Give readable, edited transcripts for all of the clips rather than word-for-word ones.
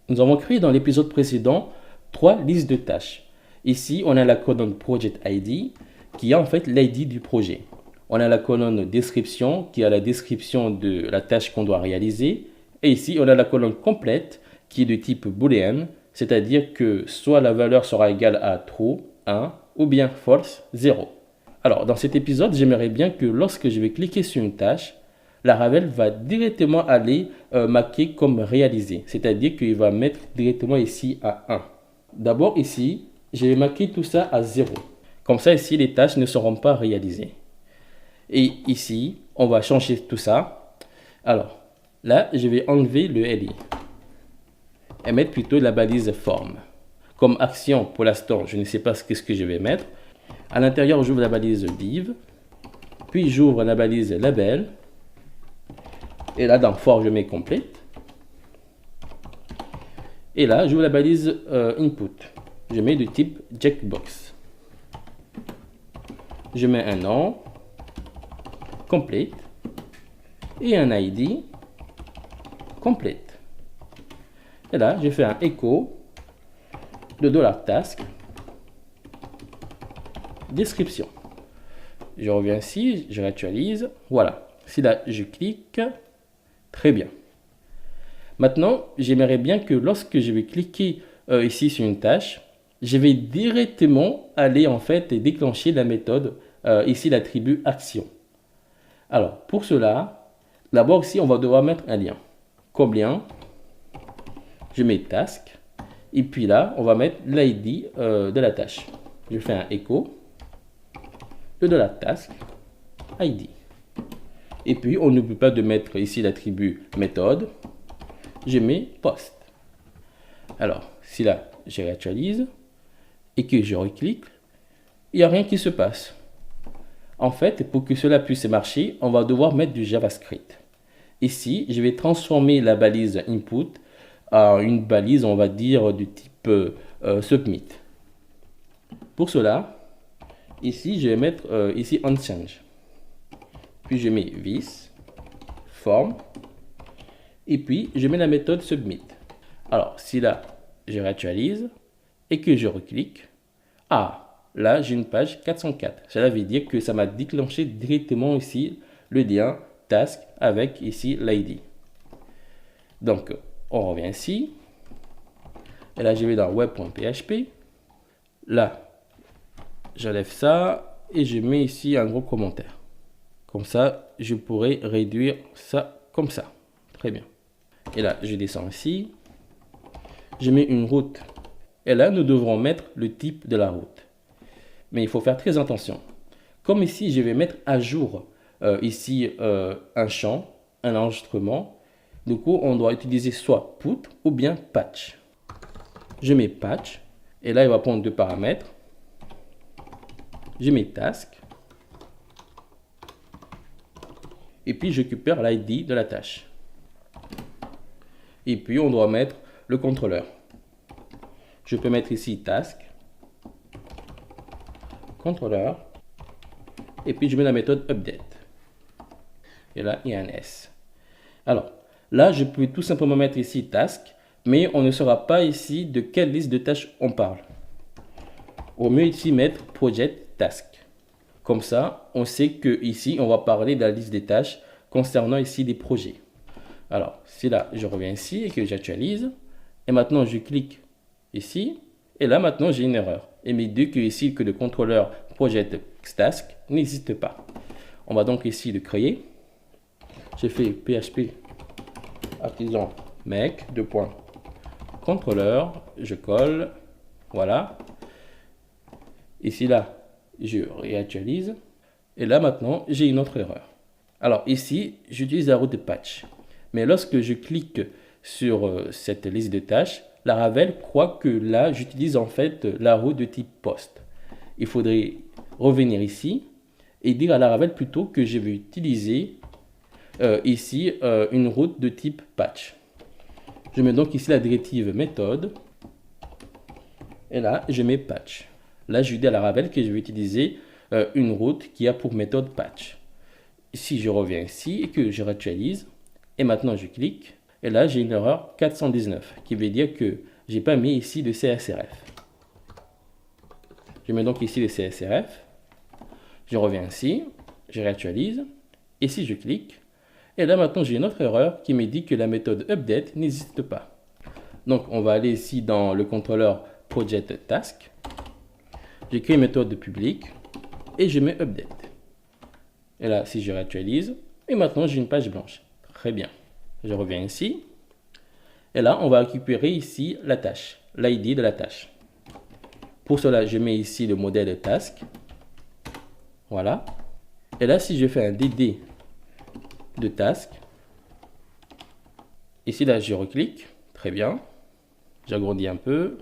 Nous avons créé dans l'épisode précédent 3 listes de tâches. Ici, on a la colonne Project ID qui a en fait l'ID du projet. On a la colonne description qui a la description de la tâche qu'on doit réaliser. Et ici, on a la colonne complète qui est de type boolean, c'est-à-dire que soit la valeur sera égale à true, 1, ou bien false, 0. Alors, dans cet épisode, j'aimerais bien que lorsque je vais cliquer sur une tâche, Laravel va directement aller marquer comme réalisé, c'est-à-dire qu'il va mettre directement ici à 1. D'abord ici, je vais marquer tout ça à 0. Comme ça, ici, les tâches ne seront pas réalisées. Et ici, on va changer tout ça. Alors, là, je vais enlever le LI et mettre plutôt la balise forme. Comme action, pour l'instant, je ne sais pas ce que je vais mettre. À l'intérieur, j'ouvre la balise div, puis j'ouvre la balise label. Et là, dans for, je mets complete. Et là, j'ouvre la balise input. Je mets du type checkbox. Je mets un nom, complete, et un ID, complete. Et là, je fais un echo de $task, description. Je reviens ici, je réactualise. Voilà. Si là, je clique, très bien. Maintenant, j'aimerais bien que lorsque je vais cliquer ici sur une tâche, je vais directement aller en fait déclencher la méthode, ici l'attribut action. Alors, pour cela, d'abord ici, on va devoir mettre un lien. Comme lien, je mets task, et puis là, on va mettre l'ID de la tâche. Je fais un echo de $task ID. Et puis, on n'oublie pas de mettre ici l'attribut méthode. Je mets post. Alors, si là, je réactualise et que je reclique, il n'y a rien qui se passe. En fait, pour que cela puisse marcher, on va devoir mettre du JavaScript. Ici, je vais transformer la balise input en une balise, on va dire, du type submit. Pour cela, ici, je vais mettre ici onChange. Puis je mets this, form, et puis je mets la méthode submit. Alors, si là, je réactualise et que je reclique, là, j'ai une page 404. Cela veut dire que ça m'a déclenché directement ici le lien task avec ici l'ID. Donc, on revient ici. Et là, je vais dans web.php. Là, j'enlève ça et je mets ici un gros commentaire. Comme ça, je pourrais réduire ça comme ça. Très bien. Et là, je descends ici. Je mets une route. Et là, nous devrons mettre le type de la route. Mais il faut faire très attention. Comme ici, je vais mettre à jour ici un champ, un enregistrement. Du coup, on doit utiliser soit put ou bien patch. Je mets patch. Et là, il va prendre deux paramètres. Je mets task. Et puis, je récupère l'ID de la tâche. Et puis, on doit mettre le contrôleur. Je peux mettre ici task, contrôleur, et puis je mets la méthode update. Et là, il y a un S. Alors, là, je peux tout simplement mettre ici task, mais on ne saura pas ici de quelle liste de tâches on parle. Au mieux ici mettre project task. Comme ça, on sait que ici, on va parler de la liste des tâches concernant ici des projets. Alors, si là, je reviens ici et que j'actualise, et maintenant je clique ici, et là maintenant j'ai une erreur. Et me dit que ici que le contrôleur project task n'existe pas. On va donc ici le créer. Je fais php artisan make contrôleur, je colle, voilà. Ici là, je réactualise, et là maintenant j'ai une autre erreur. Alors ici, j'utilise la route de patch. Mais lorsque je clique sur cette liste de tâches, Laravel croit que là, j'utilise en fait la route de type post. Il faudrait revenir ici et dire à Laravel plutôt que je vais utiliser ici une route de type patch. Je mets donc ici la directive méthode et là, je mets patch. Là, je dis à Laravel que je vais utiliser une route qui a pour méthode patch. Si je reviens ici et que je réactualise, et maintenant je clique, Et là, j'ai une erreur 419, qui veut dire que j'ai pas mis ici de CSRF. Je mets donc ici le CSRF. Je reviens ici, je réactualise. Et si je clique, et là maintenant j'ai une autre erreur qui me dit que la méthode update n'existe pas. Donc on va aller ici dans le contrôleur project task. Je crée une méthode publique et je mets update. Et là si je réactualise, et maintenant j'ai une page blanche. Très bien. Je reviens ici. Et là on va récupérer ici la tâche, l'ID de la tâche. Pour cela je mets ici le modèle task. Voilà. Et là si je fais un DD de task, ici là je reclique, très bien, j'agrandis un peu,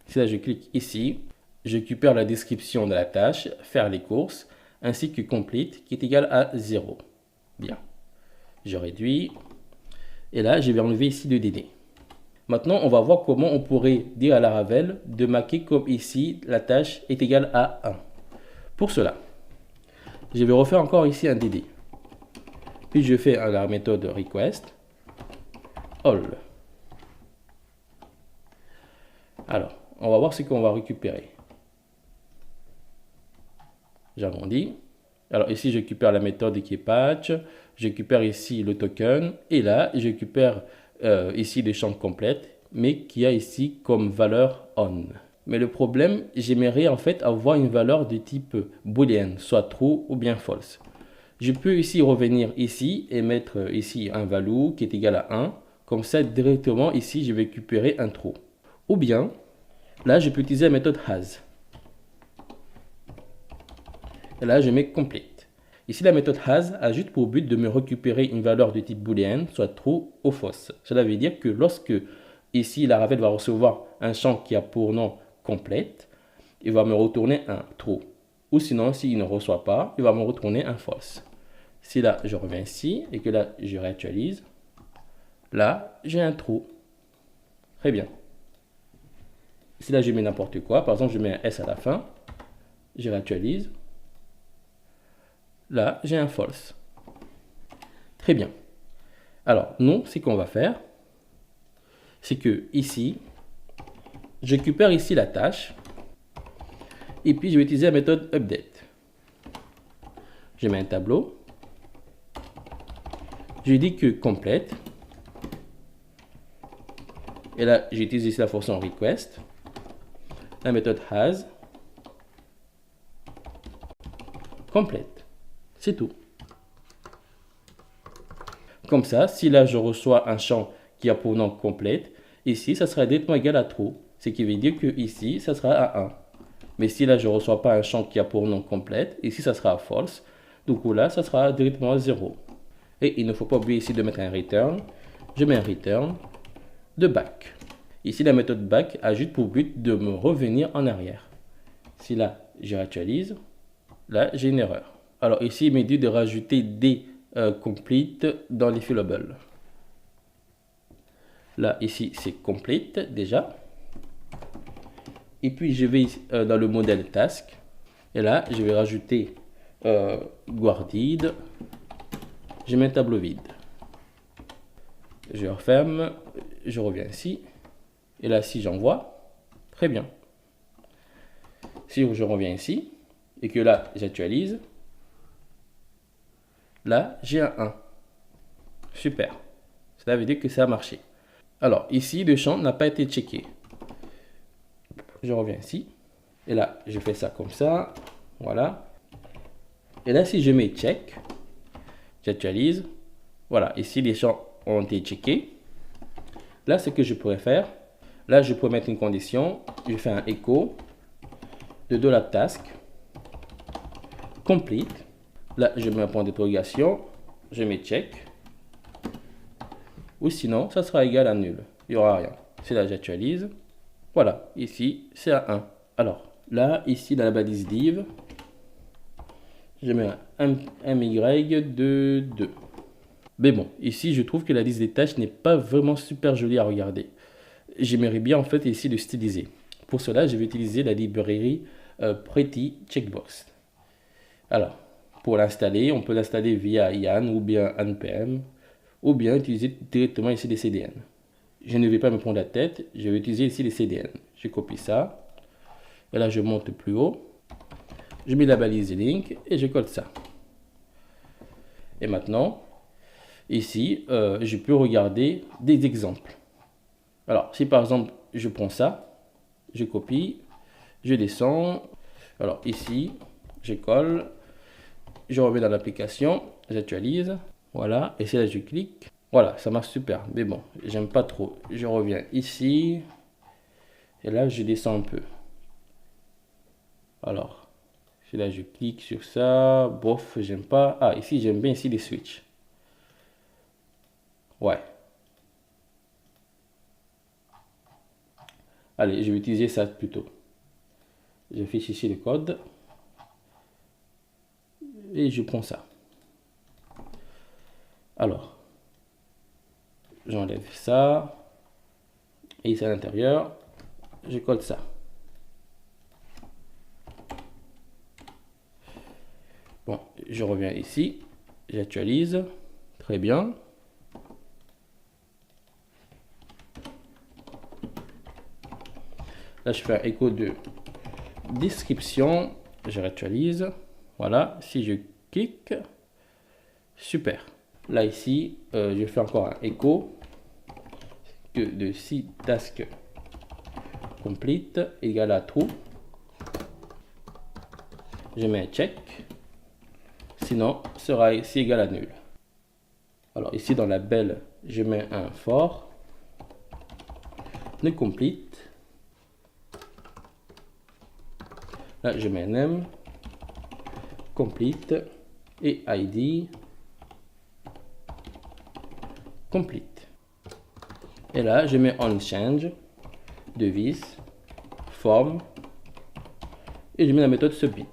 ici là je clique ici, je récupère la description de la tâche, faire les courses, ainsi que complete qui est égal à 0. Bien, je réduis, et là je vais enlever ici le DD. Maintenant on va voir comment on pourrait dire à Laravel de marquer comme ici la tâche est égale à 1. Pour cela, je vais refaire encore ici un DD. Puis je fais la méthode request all. Alors, on va voir ce qu'on va récupérer. J'agrandis. Alors ici, je récupère la méthode qui est patch. Je récupère ici le token. Et là, je récupère ici les champs complètes, mais qui a ici comme valeur on. Mais le problème, j'aimerais en fait avoir une valeur de type boolean, soit true ou bien false. Je peux ici revenir ici et mettre ici un value qui est égal à 1. Comme ça, directement ici, je vais récupérer un true. Ou bien, là, je peux utiliser la méthode has. Et là, je mets complete. Ici, la méthode has a juste pour but de me récupérer une valeur de type boolean, soit true ou false. Cela veut dire que lorsque ici, Laravel va recevoir un champ qui a pour nom complete, il va me retourner un true. Ou sinon, s'il ne reçoit pas, il va me retourner un false. Si là, je reviens ici et que là, je réactualise, là, j'ai un trou. Très bien. Si là, je mets n'importe quoi, par exemple, je mets un S à la fin, je réactualise, là, j'ai un false. Très bien. Alors, nous, ce qu'on va faire, c'est que ici, je récupère ici la tâche, et puis je vais utiliser la méthode update. Je mets un tableau, je dis que complète, et là, j'utilise ici la fonction request, la méthode has, complète. C'est tout. Comme ça, si là, je reçois un champ qui a pour nom complète, ici, ça sera directement égal à true. Ce qui veut dire que ici, ça sera à 1. Mais si là, je ne reçois pas un champ qui a pour nom complète, ici, ça sera à false. Du coup, là, ça sera directement à 0. Et il ne faut pas oublier ici de mettre un return. Je mets un return de back. Ici, la méthode back a juste pour but de me revenir en arrière. Si là, je réactualise, là, j'ai une erreur. Alors ici, il me dit de rajouter des complete dans les fillables. Là, ici, c'est complete déjà. Et puis, je vais dans le modèle task. Et là, je vais rajouter guarded. Je mets un tableau vide. Je referme. Je reviens ici. Et là, si j'envoie, très bien. Si je reviens ici, et que là, j'actualise, là, j'ai un 1. Super. Cela veut dire que ça a marché. Alors, ici, le champ n'a pas été checké. Je reviens ici. Et là, je fais ça comme ça. Voilà. Et là, si je mets check, j'actualise. Voilà. Ici, les champs ont été checkés. Là, ce que je pourrais faire, là, je pourrais mettre une condition. Je fais un echo de $task complete. Là, je mets un point d'interrogation. Je mets check. Ou sinon, ça sera égal à nul. Il n'y aura rien. Si là, j'actualise. Voilà. Ici, c'est à 1. Alors, là, ici, dans la balise div, je mets un my de 2. Mais bon, ici, je trouve que la liste des tâches n'est pas vraiment super jolie à regarder. J'aimerais bien, en fait, ici, le styliser. Pour cela, je vais utiliser la librairie Pretty Checkbox. Alors, pour l'installer, on peut l'installer via Yann ou bien npm ou bien utiliser directement ici les CDN. Je ne vais pas me prendre la tête, je vais utiliser ici les CDN. Je copie ça, et là je monte plus haut, je mets la balise link et je colle ça. Et maintenant, ici, je peux regarder des exemples. Alors, si par exemple, je prends ça, je copie, je descends. Alors ici, je colle, je remets dans l'application, j'actualise. Voilà, et si là je clique, voilà, ça marche super. Mais bon, j'aime pas trop. Je reviens ici, et là je descends un peu. Alors, si là je clique sur ça, bof, j'aime pas. Ah, ici j'aime bien ici les switches. Ouais. Allez, je vais utiliser ça plutôt. J'affiche ici le code. Et je prends ça. Alors, j'enlève ça. Et ici à l'intérieur, je colle ça. Bon, je reviens ici. J'actualise. Très bien. Là, je fais un écho de description. Je réactualise. Voilà. Si je clique, super. Là, ici, je fais encore un écho que de si task complete égale à true. Je mets un check. Sinon, sera ici égal à nul. Alors, ici, dans la belle, je mets un for. Ne complete. Là, je mets name, complete et id complete. Et là, je mets on change, device, form et je mets la méthode submit.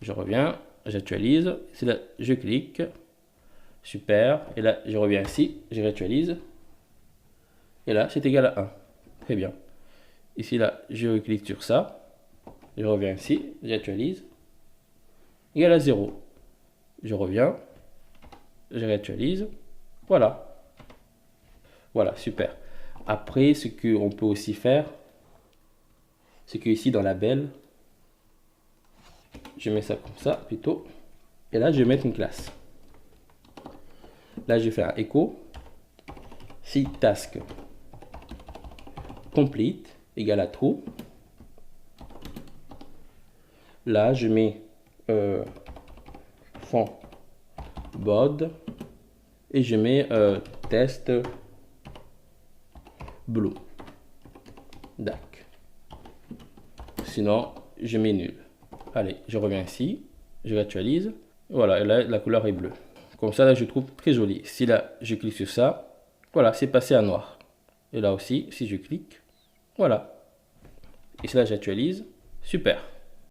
Je reviens, j'actualise. C'est là, je clique, super. Et là, je reviens ici, je réactualise. Et là, c'est égal à 1. Très bien. Ici, là, je clique sur ça. Je reviens ici, j'actualise. Égal à 0. Je reviens, je réactualise. Voilà. Voilà, super. Après, ce qu'on peut aussi faire, c'est que ici dans la belle, je mets ça comme ça plutôt. Et là, je vais mettre une classe. Là, je fais un écho. Si task complete égale à true. Là, je mets fond board et je mets test blue. Dac. Sinon, je mets nul. Allez, je reviens ici, je réactualise. Voilà, et là, la couleur est bleue. Comme ça, là, je trouve très joli. Si là, je clique sur ça, voilà, c'est passé à noir. Et là aussi, si je clique, voilà. Et si là, j'actualise, super.